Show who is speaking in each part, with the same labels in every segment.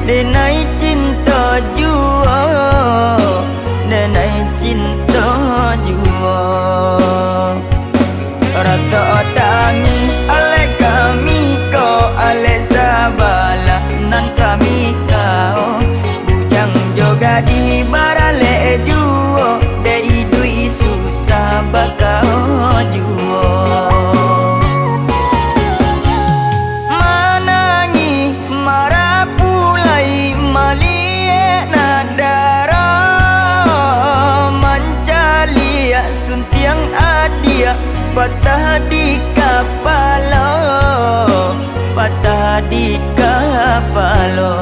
Speaker 1: denai cinta jua, denai cinta jua. Rata tangi ale kami ko ale sabala nan kami kau bujang joga di barale juo de idui susah bakau juo. Manangi marah pulai malie nadara mancalia suntiang adia patah di kapalo, patah di kapalo.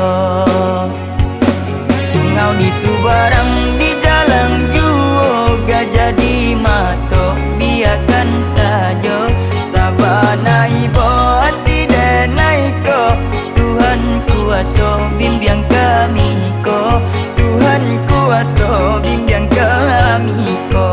Speaker 1: Tungau di subarang di jalan juo gajah di mato biarkan saja sabanai hati denai ko Tuhan kuasa bimbing kami ko Tuhan kuasa bimbing kami ko.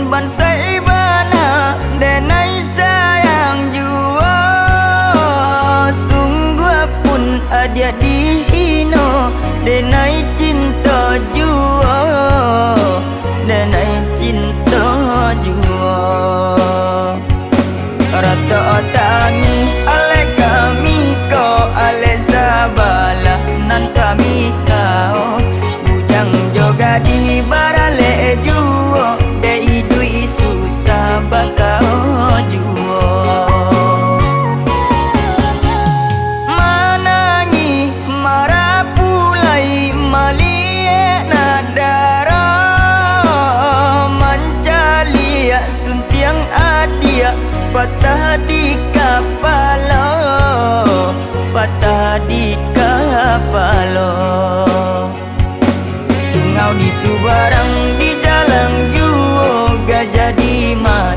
Speaker 1: Bansai bana denai sayang jua, sungguh pun ada dihina denai cinta jua, denai cinta jua. Rata tangi ale kami ko ale sabala nan kami kau bujang joga di barale juo de idui susah bakau juo. Manangi marah pulai malie nadara mancalia suntiang adia patah di kapalo, patah di kapalo. Tungau di subarang di jalan juo gajah di mana